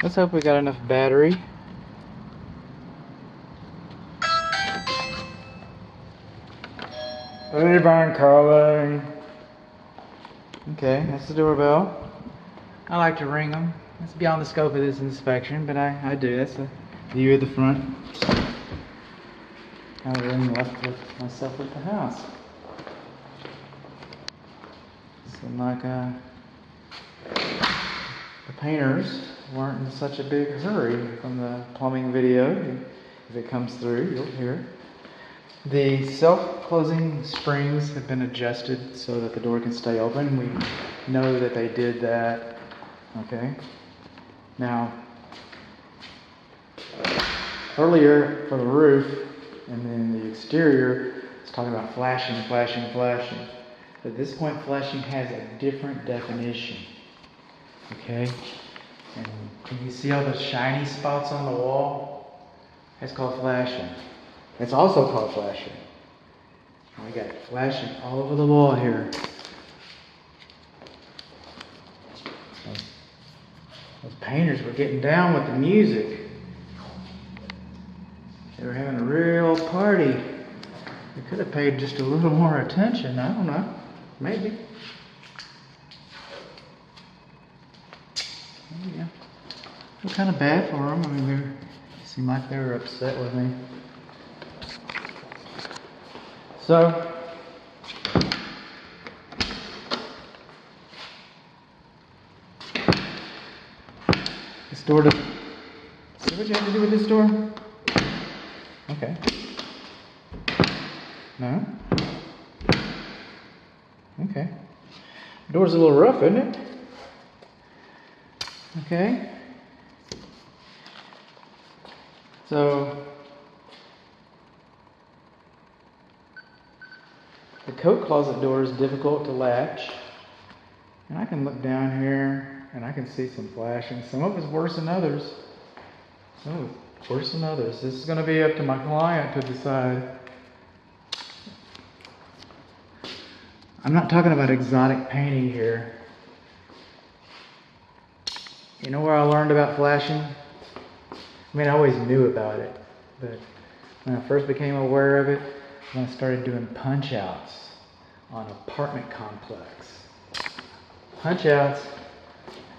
Let's hope we got enough battery. Avon calling. Okay, that's the doorbell. I like to ring them. It's beyond the scope of this inspection, but I do. That's the view of the front. Kind of then left with myself at the house. Seemed like the painters weren't in such a big hurry from the plumbing video. If it comes through, you'll hear it. The self-closing springs have been adjusted so that the door can stay open. We know that they did that. Okay. Now, earlier for the roof and then the exterior, it's talking about flashing. At this point, flashing has a different definition. Okay. And can you see all those shiny spots on the wall? That's called flashing. It's also called flashing. We got flashing all over the wall here. Those painters were getting down with the music. They were having a real party. They could have paid just a little more attention. I don't know. Maybe. Yeah. I feel kind of bad for them. I mean, they seemed like they were upset with me. So, this door doesn't. See what you have to do with this door? Okay. No? Okay. The door's a little rough, isn't it? Okay. So, the coat closet door is difficult to latch. And I can look down here and I can see some flashing. Some of it's worse than others. Some of it's worse than others. This is going to be up to my client to decide. I'm not talking about exotic painting here. You know where I learned about flashing? I mean, I always knew about it, but when I first became aware of it, when I started doing punch outs on apartment complex. Punch outs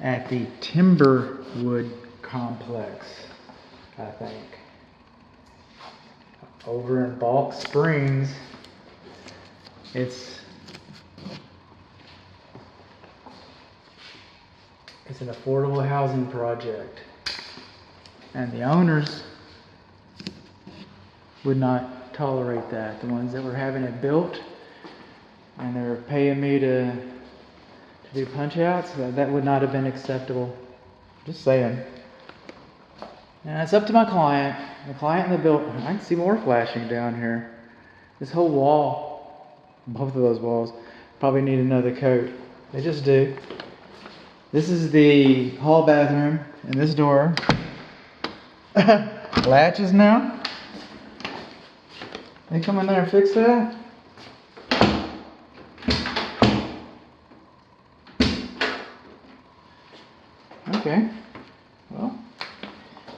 at the Timberwood complex, I think. Over in Balk Springs, it's an affordable housing project. And the owners would not tolerate that. The ones that were having it built and they were paying me to do punch outs, that would not have been acceptable. Just saying. And it's up to my client. The client in the building. I can see more flashing down here. This whole wall, both of those walls, probably need another coat. They just do. This is the hall bathroom, and this door latches now. They come in there and fix that? Okay. Well,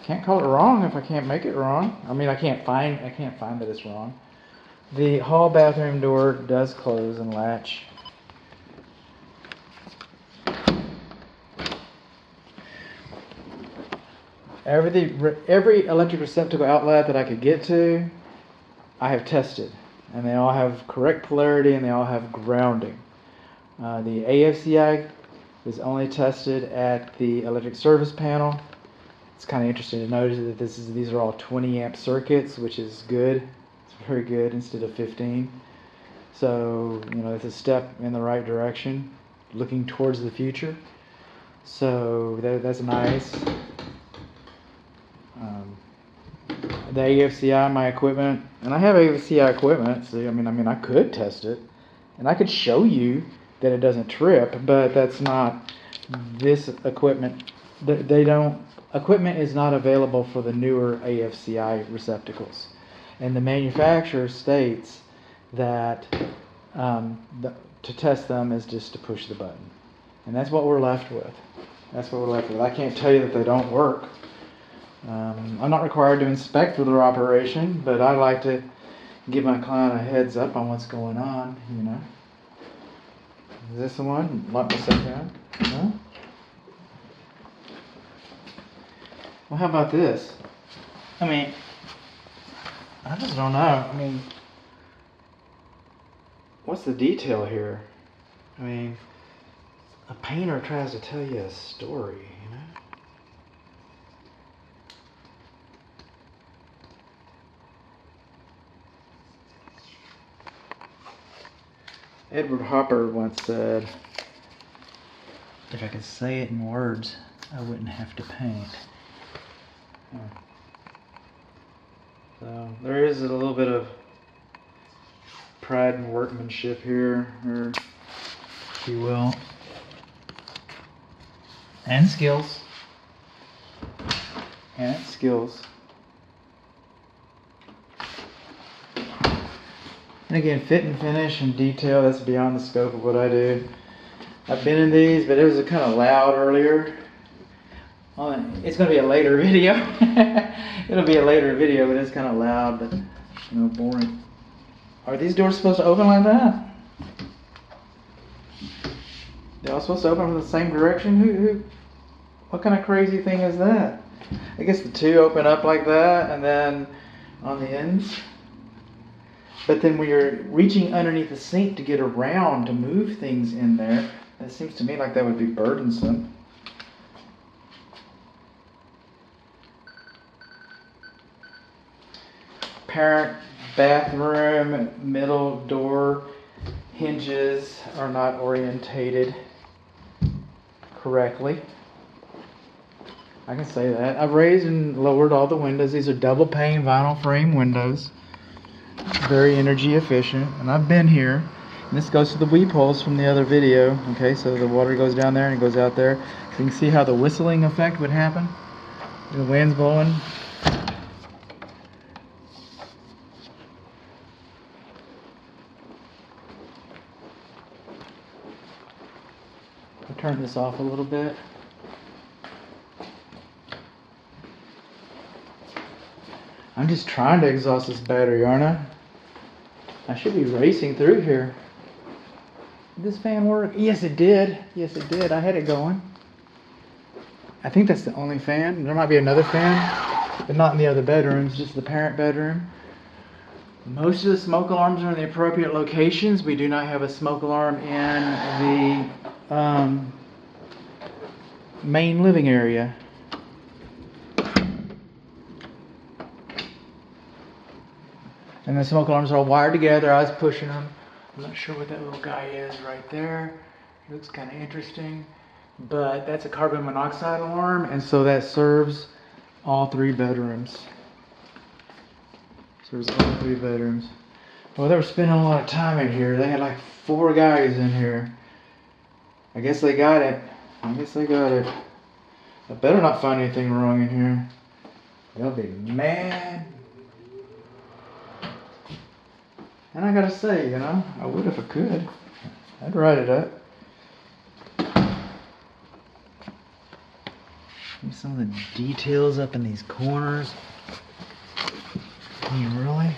can't call it wrong if I can't make it wrong. I mean, I can't find that it's wrong. The hall bathroom door does close and latch. Every electric receptacle outlet that I could get to, I have tested, and they all have correct polarity and they all have grounding. The AFCI is only tested at the electric service panel. It's kind of interesting to notice that these are all 20 amp circuits, which is good. It's very good instead of 15. So, it's a step in the right direction, looking towards the future. So that's nice. The AFCI, my equipment, and I have AFCI equipment, so I could test it, and I could show you that it doesn't trip, but that's not this equipment. Equipment is not available for the newer AFCI receptacles, and the manufacturer states that to test them is just to push the button, and that's what we're left with. That's what we're left with. I can't tell you that they don't work. I'm not required to inspect for their operation, but I like to give my client a heads up on what's going on, you know. Is this the one? Lock myself down? No? Well, how about this? I mean, I just don't know. I mean, what's the detail here? I mean, a painter tries to tell you a story, you know? Edward Hopper once said, if I could say it in words, I wouldn't have to paint. So there is a little bit of pride and workmanship here, or if you will, and skills. And skills. And again, fit and finish and detail, that's beyond the scope of what I do. I've been in these, but it was kind of loud earlier. It's going to be a later video. It'll be a later video, but it's kind of loud, but boring. Are these doors supposed to open like that? They're all supposed to open from the same direction? What kind of crazy thing is that? I guess the two open up like that, and then on the ends. But then when you're reaching underneath the sink to get around to move things in there, it seems to me like that would be burdensome. Parent bathroom middle door hinges are not orientated correctly. I can say that. I've raised and lowered all the windows. These are double pane vinyl frame windows. Very energy efficient. And I've been here. And this goes to the weep holes from the other video. Okay, so the water goes down there and it goes out there. So you can see how the whistling effect would happen. The wind's blowing. I'll turn this off a little bit. I'm just trying to exhaust this battery, aren't I? I should be racing through here. Did this fan work? Yes, it did. Yes, it did. I had it going. I think that's the only fan. There might be another fan, but not in the other bedrooms, just the parent bedroom. Most of the smoke alarms are in the appropriate locations. We do not have a smoke alarm in the main living area. And the smoke alarms are all wired together. I was pushing them. I'm not sure what that little guy is right there. Looks kind of interesting. But that's a carbon monoxide alarm, and so that serves all three bedrooms. Serves all three bedrooms. Well, they were spending a lot of time in here. They had like 4 guys in here. I guess they got it. I better not find anything wrong in here. They'll be mad. And I gotta say, I would if I could. I'd write it up. Maybe some of the details up in these corners. I mean, really?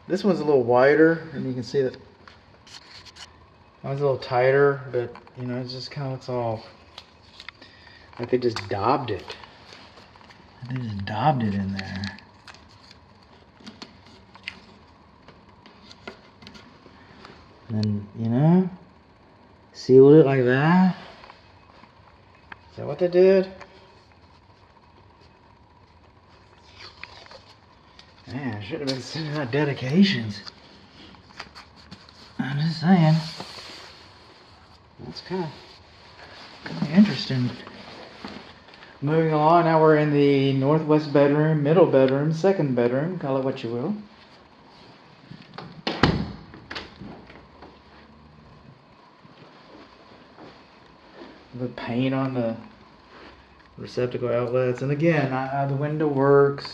This one's a little wider, and you can see that that one's a little tighter, but it just kind of looks all like they just daubed it. They just daubed it in there. And then, sealed it like that. Is that what they did? Man, I should have been sending out dedications. I'm just saying. That's kind of interesting. Moving along, now we're in the northwest bedroom, middle bedroom, second bedroom, call it what you will. The paint on the receptacle outlets, and again, the window works,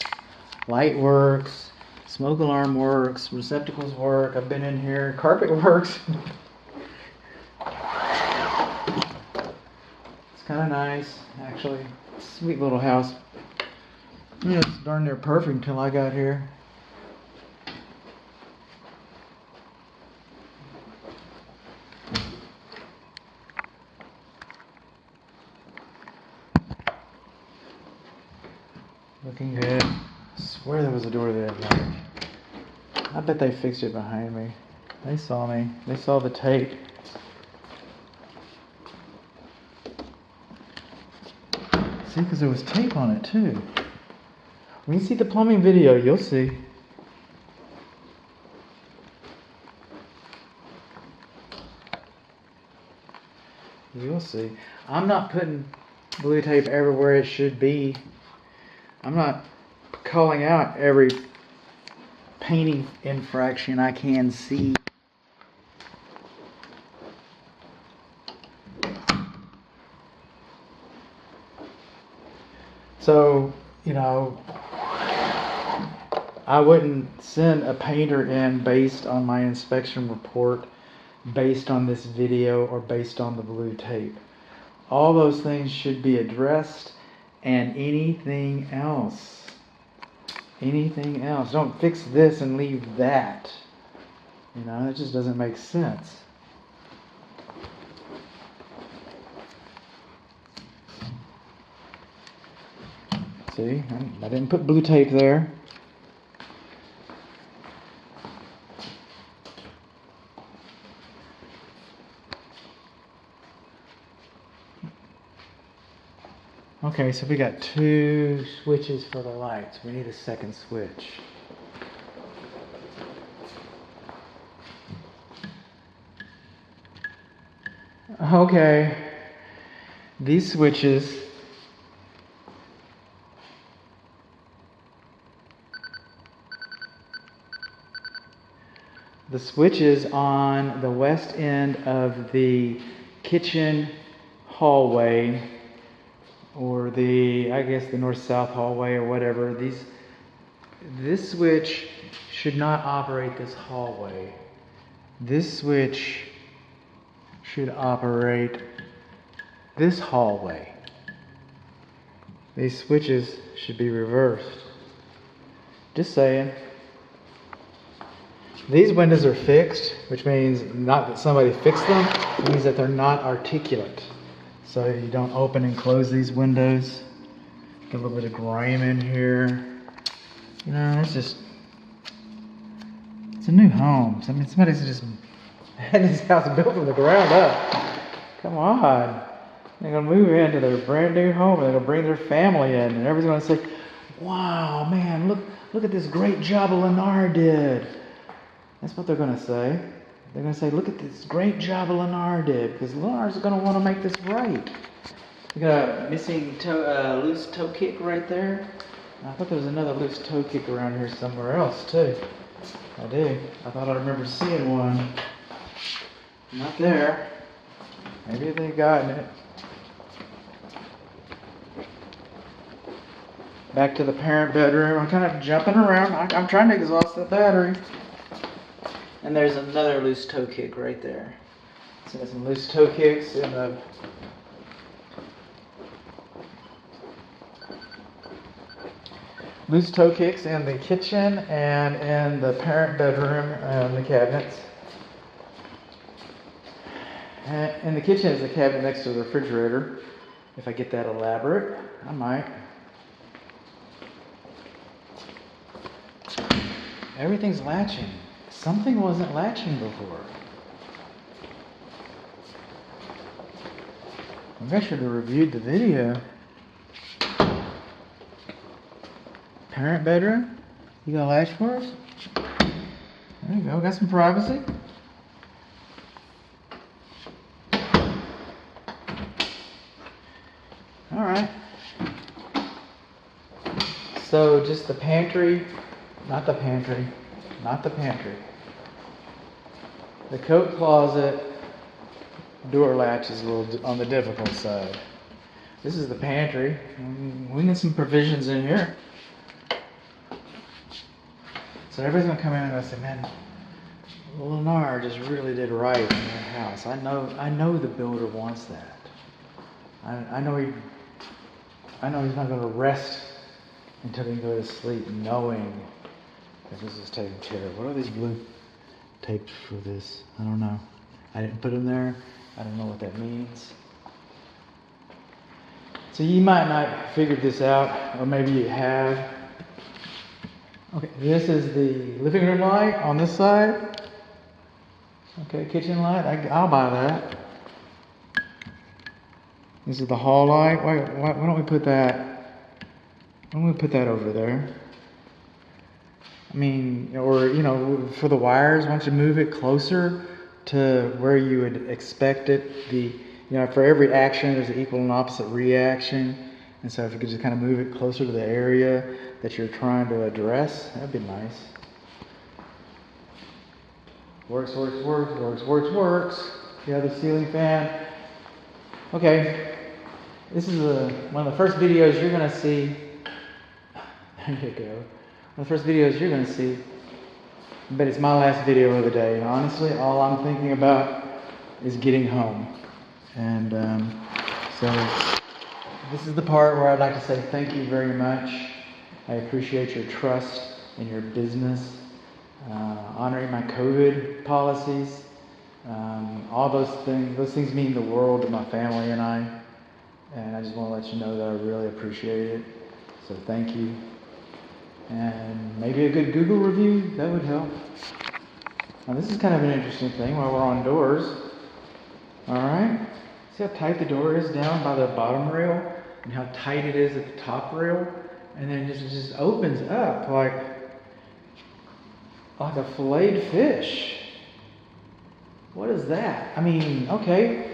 light works, smoke alarm works, receptacles work. I've been in here, carpet works. kind of nice, actually. Sweet little house. Yeah, it's darn near perfect until I got here. Looking good. I swear there was a door there. I bet they fixed it behind me. They saw me. They saw the tape. See, because there was tape on it too. When you see the plumbing video, you'll see. You'll see. I'm not putting blue tape everywhere it should be. I'm not calling out every painting infraction I can see. So, you know, I wouldn't send a painter in based on my inspection report, based on this video, or based on the blue tape. All those things should be addressed, and anything else. Anything else. Don't fix this and leave that. You know, it just doesn't make sense. See, I didn't put blue tape there. Okay, so we got 2 switches for the lights. We need a second switch. Okay, these switches the switches on the west end of the kitchen hallway, or I guess the north-south hallway or whatever, this switch should not operate this hallway. This switch should operate this hallway. These switches should be reversed. Just saying. These windows are fixed, which means not that somebody fixed them, it means that they're not articulate. So you don't open and close these windows. Get a little bit of grime in here. You know, it's a new home. I mean, somebody's just had this house built from the ground up. Come on. They're going to move into their brand new home, and they're going to bring their family in, and everybody's going to say, wow, man, look at this great job Lennar did. That's what they're going to say. They're going to say, look at this great job Lennar did, because Lennar's going to want to make this right. You got a missing loose toe kick right there. I thought there was another loose toe kick around here somewhere else, too. I do. I thought I remember seeing one. Not there. Maybe they've gotten it. Back to the parent bedroom. I'm kind of jumping around. I'm trying to exhaust the battery. And there's another loose toe kick right there. So there's some loose toe kicks in the kitchen and in the parent bedroom and the cabinets. In the kitchen is the cabinet next to the refrigerator. If I get that elaborate, I might. Everything's latching. Something wasn't latching before. Maybe I should have reviewed the video. Parent bedroom? You gonna latch for us? There you go. Got some privacy. Alright. So just the pantry, not the pantry. The coat closet door latch is a little on the difficult side. This is the pantry. We need some provisions in here. So everybody's gonna come in and say, man, Lennar just really did right in their house. I know the builder wants that. I know he's not going to rest until he can go to sleep knowing that this is taken care of. What are these blue tapes for this? I don't know. I didn't put them there. I don't know what that means. So you might not have figured this out, or maybe you have. Okay, this is the living room light on this side. Okay, kitchen light. I'll buy that. This is the hall light. Why don't we put that? Why don't we put that over there? I mean, or for the wires, why don't you move it closer to where you would expect it? For every action, there's an equal and opposite reaction. And so if you could just kind of move it closer to the area that you're trying to address, that'd be nice. Works. You have the ceiling fan. Okay. This is one of the first videos you're going to see. There you go. One of the first videos you're going to see. But it's my last video of the day. Honestly, all I'm thinking about is getting home. And so this is the part where I'd like to say thank you very much. I appreciate your trust in your business, honoring my COVID policies. All those things mean the world to my family and I. And I just want to let you know that I really appreciate it. So thank you. And maybe a good Google review, that would help. Now this is kind of an interesting thing while we're on doors. Alright? See how tight the door is down by the bottom rail? And how tight it is at the top rail? And then it just opens up like a filleted fish. What is that? I mean, okay.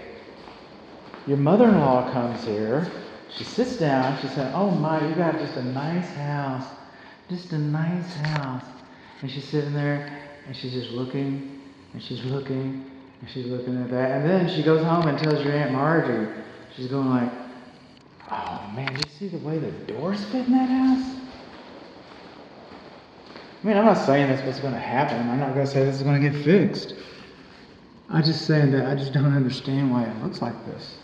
Your mother-in-law comes here. She sits down. She said, "Oh my, you got just a nice house. Just a nice house." And she's sitting there and she's just looking and she's looking and she's looking at that. And then she goes home and tells your Aunt Margie. She's going like, "Oh man, did you see the way the doors fit in that house?" I mean, I'm not saying that's what's going to happen. I'm not going to say this is going to get fixed. I'm just saying that I just don't understand why it looks like this.